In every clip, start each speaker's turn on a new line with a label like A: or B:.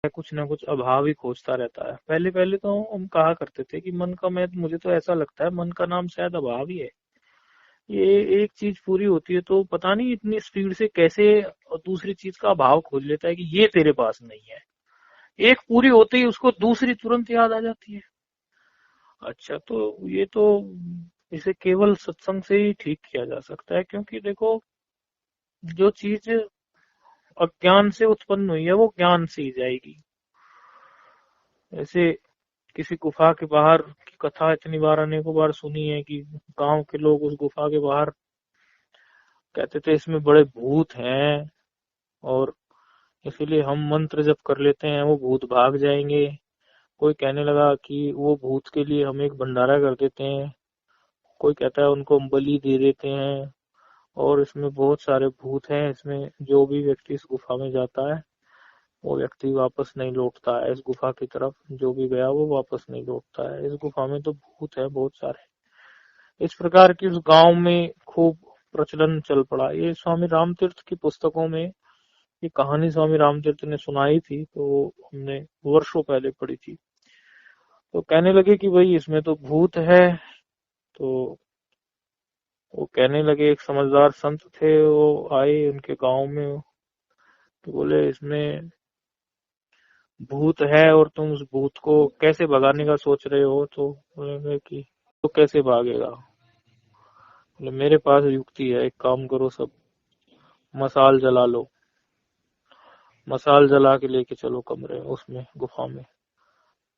A: कुछ ना कुछ अभाव ही खोजता रहता है। पहले पहले तो हम कहा करते थे कि मन का, मैं मुझे तो ऐसा लगता है मन का नाम शायद अभाव ही है। ये एक चीज पूरी होती है तो पता नहीं इतनी स्पीड से कैसे दूसरी चीज का अभाव खोज लेता है कि ये तेरे पास नहीं है। एक पूरी होते ही उसको दूसरी तुरंत याद आ जाती है। अच्छा, तो ये तो इसे केवल सत्संग से ही ठीक किया जा सकता है, क्योंकि देखो जो चीज अज्ञान से उत्पन्न हुई है वो ज्ञान से ही जाएगी। ऐसे किसी गुफा के बाहर की कथा इतनी बार अनेकों बार सुनी है कि गांव के लोग उस गुफा के बाहर कहते थे इसमें बड़े भूत हैं, और इसीलिए हम मंत्र जप कर लेते हैं वो भूत भाग जाएंगे। कोई कहने लगा कि वो भूत के लिए हम एक भंडारा कर देते हैं, कोई कहता है उनको हम बलि दे देते हैं। और इसमें बहुत सारे भूत हैं, इसमें जो भी व्यक्ति इस गुफा में जाता है वो व्यक्ति वापस नहीं लौटता है। इस गुफा की तरफ जो भी गया वो वापस नहीं लौटता है। इस गुफा में तो भूत है बहुत सारे। इस प्रकार की उस गांव में खूब प्रचलन चल पड़ा। ये स्वामी रामतीर्थ की पुस्तकों में ये कहानी स्वामी रामतीर्थ ने सुनाई थी, तो हमने वर्षों पहले पढ़ी थी। तो कहने लगे कि भाई इसमें तो भूत है। तो वो कहने लगे, एक समझदार संत थे वो आए उनके गांव में, तो बोले इसमें भूत है और तुम उस भूत को कैसे भगाने का सोच रहे हो। तो बोले कि तो कैसे भागेगा। बोले मेरे पास युक्ति है, एक काम करो सब, मसाल जला लो, मसाल जला के लेके चलो कमरे में, उसमें गुफा में।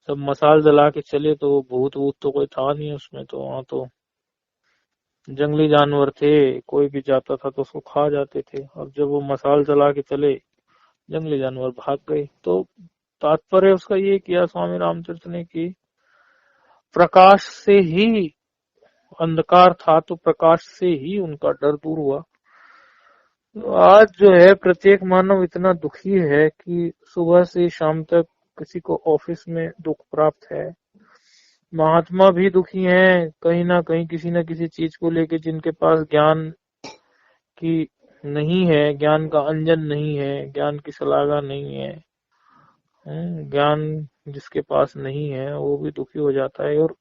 A: सब मसाल जला के चले तो भूत वूत तो कोई था नहीं उसमें, तो वहां तो जंगली जानवर थे, कोई भी जाता था तो उसको खा जाते थे। अब जब वो मसाल जला के चले, जंगली जानवर भाग गए। तो तात्पर्य उसका ये किया स्वामी रामतीर्थ ने कि प्रकाश से ही, अंधकार था तो प्रकाश से ही उनका डर दूर हुआ। तो आज जो है प्रत्येक मानव इतना दुखी है कि सुबह से शाम तक किसी को ऑफिस में दुख प्राप्त है। महात्मा भी दुखी हैं कहीं ना कहीं किसी न किसी चीज को लेके, जिनके पास ज्ञान की नहीं है, ज्ञान का अंजन नहीं है, ज्ञान की सलागा नहीं है। ज्ञान जिसके पास नहीं है वो भी दुखी हो जाता है। और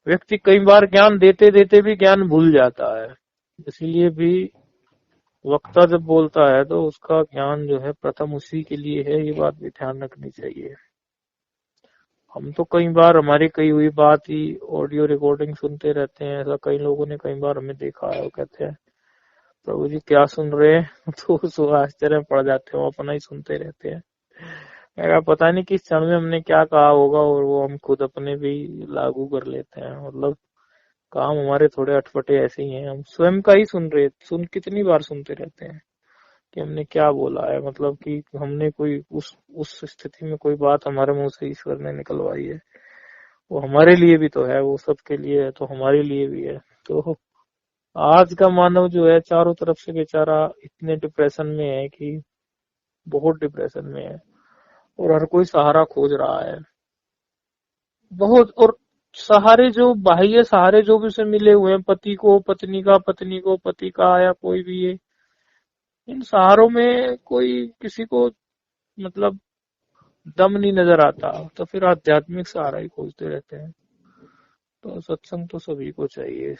A: व्यक्ति कई बार ज्ञान देते देते भी ज्ञान भूल जाता है। इसीलिए भी वक्ता जब बोलता है तो उसका ज्ञान जो है प्रथम उसी के लिए है, ये बात भी ध्यान रखनी चाहिए। हम तो कई बार हमारी कही हुई बात ही ऑडियो रिकॉर्डिंग सुनते रहते हैं। ऐसा कई लोगों ने कई बार हमें देखा है, वो कहते हैं प्रभु जी क्या सुन रहे हैं तो उसको आश्चर्य में पड़ जाते हैं, वो अपना ही सुनते रहते हैं। मेरा पता नहीं किस क्षण में हमने क्या कहा होगा और वो हम खुद अपने भी लागू कर लेते हैं। मतलब काम हमारे थोड़े अटपटे ऐसे ही हैं, हम स्वयं का ही सुन कितनी बार सुनते रहते हैं कि हमने क्या बोला है। मतलब कि हमने कोई उस स्थिति में कोई बात हमारे मुंह से ईश्वर ने निकलवाई है, वो हमारे लिए भी तो है, वो सबके लिए है तो हमारे लिए भी है। तो आज का मानव जो है चारों तरफ से बेचारा इतने डिप्रेशन में है कि बहुत डिप्रेशन में है, और हर कोई सहारा खोज रहा है बहुत। और सहारे जो बाह्य सहारे जो भी उसे मिले हुए हैं, पति को पत्नी का, पत्नी को पति का, या कोई भी ये, इन सहारों में कोई किसी को मतलब दम नहीं नजर आता, तो फिर आध्यात्मिक सहारा ही खोजते रहते हैं। तो सत्संग तो सभी को चाहिए।